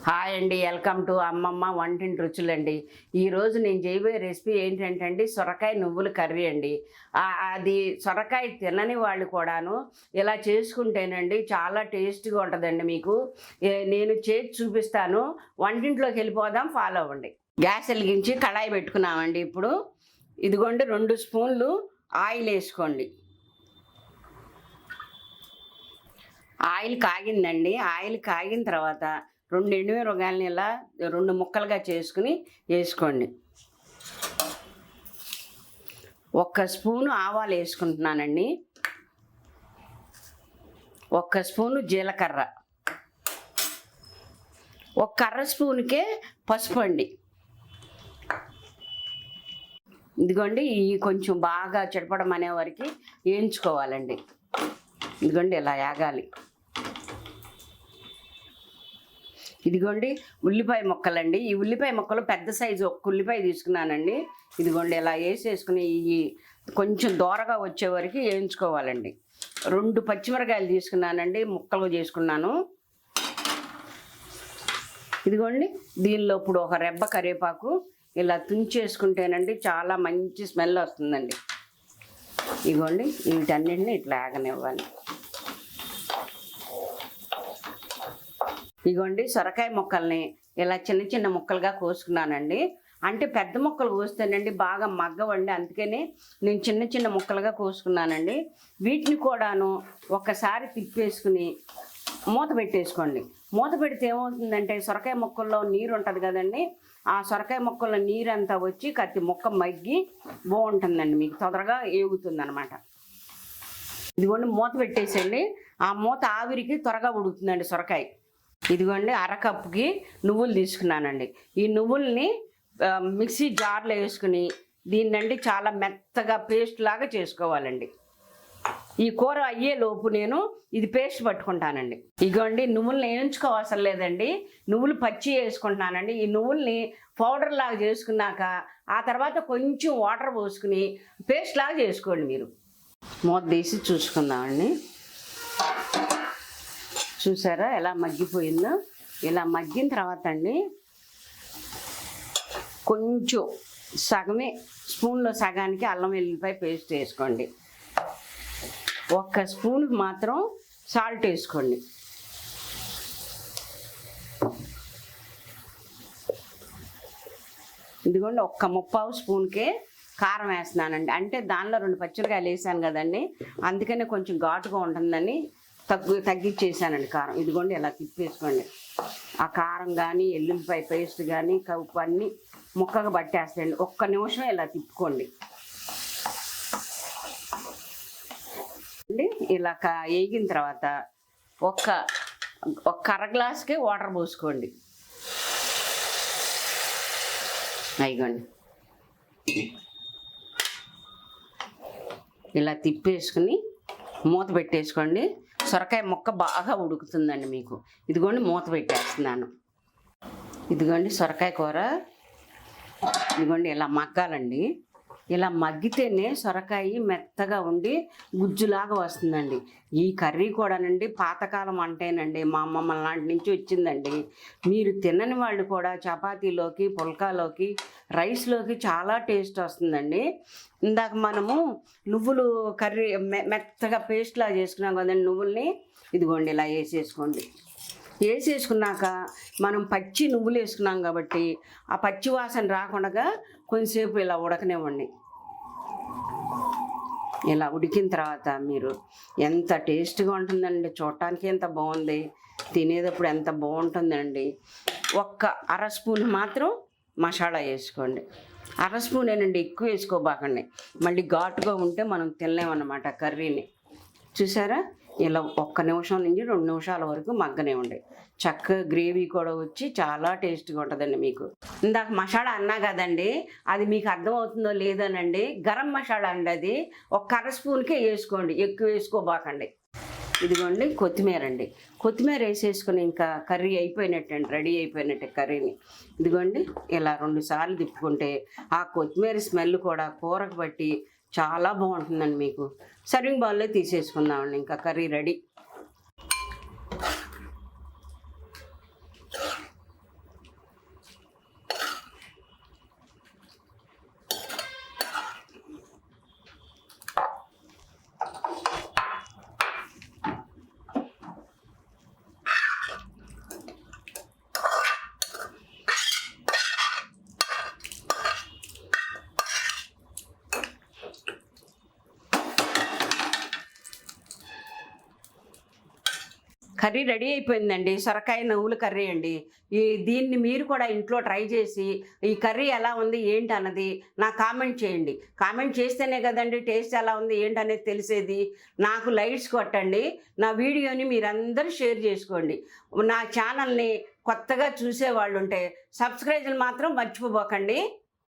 Hi అండి, welcome to అమ్మమ్మ వంటింటి రుచులండి. ఈరోజు నేను చేయబోయే రెసిపీ ఏంటంటే అండి, సొరకాయ నువ్వుల కర్రీ అండి. అది సొరకాయ తినని వాళ్ళు కూడాను ఇలా చేసుకుంటేనండి చాలా టేస్ట్గా ఉంటుందండి. మీకు నేను చేసి చూపిస్తాను. వంటింట్లోకి వెళ్ళిపోదాం, ఫాలో అవ్వండి. గ్యాస్ వెలిగించి కళాయి పెట్టుకున్నామండి. ఇప్పుడు ఇదిగోండి 2 స్పూన్లు ఆయిల్ వేసుకోండి. ఆయిల్ కాగిందండి. ఆయిల్ కాగిన తర్వాత 2 ఎండుమిరపకాయలని ఇలా 2 ముక్కలుగా చేసుకుని వేసుకోండి. 1 స్పూను ఆవాలు వేసుకుంటున్నానండి. 1 స్పూను జీలకర్ర, 1 అర స్పూన్కే పసుపు అండి. ఇదిగోండి ఇవి కొంచెం బాగా చిటపడం అనే వరకు వేయించుకోవాలండి. ఇదిగోండి ఇలా యాగాలి. ఇదిగోండి ఉల్లిపాయ ముక్కలండి. ఈ ఉల్లిపాయ ముక్కలు పెద్ద సైజు 1 ఉల్లిపాయ తీసుకున్నానండి. ఇదిగోండి ఇలా వేసేసుకుని ఇవి కొంచెం దోరగా వచ్చే వరకు వేయించుకోవాలండి. 2 పచ్చిమిరకాయలు తీసుకున్నానండి, ముక్కలు చేసుకున్నాను. ఇదిగోండి దీనిలో ఇప్పుడు 1 రెబ్బ కరివేపాకు ఇలా తుంచేసుకుంటేనండి చాలా మంచి స్మెల్ వస్తుందండి. ఇదిగోండి వీటన్నిటిని ఇట్లా ఆగనివ్వాలి. ఇదిగోండి సొరకాయ ముక్కల్ని ఇలా చిన్న చిన్న ముక్కలుగా కోసుకున్నానండి. అంటే పెద్ద ముక్కలు కోస్తేనండి బాగా మగ్గవండి, అందుకని నేను చిన్న చిన్న ముక్కలుగా కోసుకున్నానండి. వీటిని కూడాను ఒకసారి తిప్పేసుకుని మూత పెట్టేసుకోండి. మూత పెడితే ఏమవుతుందంటే సొరకాయ ముక్కల్లో నీరు ఉంటుంది కదండి, ఆ సొరకాయ ముక్కల్లో నీరు అంతా వచ్చి ముక్క మగ్గి బాగుంటుందండి, మీకు తొందరగా ఏగుతుంది అనమాట. ఇదిగోండి మూత పెట్టేసండి. ఆ మూత ఆవిరికి త్వరగా ఉడుకుతుందండి సొరకాయ. ఇదిగోండి అరకప్పుకి నువ్వులు తీసుకున్నానండి. ఈ నువ్వుల్ని మిక్సీ జార్లో వేసుకుని దీన్నండి చాలా మెత్తగా పేస్ట్ లాగా చేసుకోవాలండి. ఈ కూర అయ్యే లోపు నేను ఇది పేస్ట్ పట్టుకుంటానండి. ఇదిగోండి నువ్వుల్ని వేయించుకోవసరం లేదండి, నువ్వులు పచ్చి వేసుకుంటున్నానండి. ఈ నువ్వుల్ని పౌడర్ లాగా చేసుకున్నాక ఆ తర్వాత కొంచెం వాటర్ పోసుకుని పేస్ట్ లాగా చేసుకోండి. మీరు మూత తీసి చూసుకుందామండి. చూసారా ఎలా మగ్గిపోయిందో? ఇలా మగ్గిన తర్వాత అండి కొంచెం స్పూన్లో సగానికి అల్లం వెల్లుల్లిపాయ పేస్ట్ వేసుకోండి. 1 స్పూన్కి మాత్రం సాల్ట్ వేసుకోండి. ఇదిగోండి 1 స్పూన్కే కారం వేస్తున్నానండి. అంటే దానిలో 2 పచ్చిమిరకాయలు వేసాను కదండి, అందుకనే కొంచెం ఘాటుగా ఉంటుందని తగ్గించేసానండి కారం. ఇదిగోండి ఇలా తిప్పేసుకోండి. ఆ కారం కానీ ఎల్లుల్లిపాయ పేస్ట్ కానీ ఉప్పు అన్నీ ముక్కగా పట్టేస్తాయండి. 1 నిమిషం ఇలా తిప్పుకోండి. ఇలా వేగిన తర్వాత ఒక అర గ్లాసుకే వాటర్ పోసుకోండి. అయిగోండి ఇలా తిప్పేసుకుని మూత పెట్టేసుకోండి. సొరకాయ ముక్క బాగా ఉడుకుతుందండి మీకు. ఇదిగోండి మూత పెట్టేస్తున్నాను. ఇదిగోండి సొరకాయ కూర ఇదిగోండి ఇలా మగ్గాలండి. ఇలా మగ్గితేనే సొరకాయ మెత్తగా ఉండి గుజ్జులాగా వస్తుందండి. ఈ కర్రీ కూడానండి పాతకాలం అంటేనండి మా అమ్మమ్మ లాంటి నుంచి వచ్చిందండి. మీరు తినని వాళ్ళు కూడా చపాతీలోకి, పుల్కాలోకి, రైస్లోకి చాలా టేస్ట్ వస్తుందండి. ఇందాక మనము నువ్వులు కర్రీ మెత్తగా పేస్ట్లా చేసుకున్నాం కదండి నువ్వుల్ని. ఇదిగోండి ఇలా వేసేసుకోండి. వేసేసుకున్నాక మనం పచ్చి నువ్వులు వేసుకున్నాం కాబట్టి ఆ పచ్చి వాసన రాకుండా కొంచెంసేపు ఇలా ఉడకనివ్వండి. ఇలా ఉడికిన తర్వాత మీరు ఎంత టేస్ట్గా ఉంటుందండి, చూడటానికి ఎంత బాగుంది, తినేటప్పుడు ఎంత బాగుంటుందండి. 1 అర స్పూన్ మాత్రం మసాలా వేసుకోండి. 1 స్పూనేనండి, ఎక్కువ వేసుకోబాకండి, మళ్ళీ ఘాటుగా ఉంటే మనం తినలేమన్నమాట కర్రీని. చూసారా ఇలా 1 నిమిషం నుంచి 2 నిమిషాల వరకు మగ్గనివ్వండి. చక్కగా గ్రేవీ కూడా వచ్చి చాలా టేస్ట్గా ఉంటుందండి మీకు. ఇందాక మసాలా అన్నా కదండి, అది మీకు అర్థమవుతుందో లేదోనండి. గరం మసాలా అండి, అది 1 అర స్పూన్కే వేసుకోండి, ఎక్కువ వేసుకోబాకండి. ఇదిగోండి కొత్తిమీర అండి. కొత్తిమీర వేసేసుకుని ఇంకా కర్రీ అయిపోయినట్టండి, రెడీ అయిపోయినట్టే కర్రీని. ఇదిగోండి ఇలా 2 సార్లు తిప్పుకుంటే ఆ కొత్తిమీర స్మెల్ కూడా కూరకు బట్టి చాలా బాగుంటుందండి మీకు. సర్వింగ్ బౌల్లో తీసేసుకుందామండి, ఇంకా కర్రీ రెడీ. కర్రీ రెడీ అయిపోయిందండి. సొరకాయ నువ్వుల కర్రీ అండి. దీన్ని మీరు కూడా ఇంట్లో ట్రై చేసి ఈ కర్రీ ఎలా ఉంది ఏంటి అన్నది నాకు కామెంట్ చేయండి. కామెంట్ చేస్తేనే కదండి టేస్ట్ ఎలా ఉంది ఏంటనేది తెలిసేది. నాకు లైక్స్ కొట్టండి. నా వీడియోని మీరందరూ షేర్ చేసుకోండి. నా ఛానల్ని కొత్తగా చూసేవాళ్ళు ఉంటే సబ్స్క్రైబులు మాత్రం మర్చిపోబోకండి.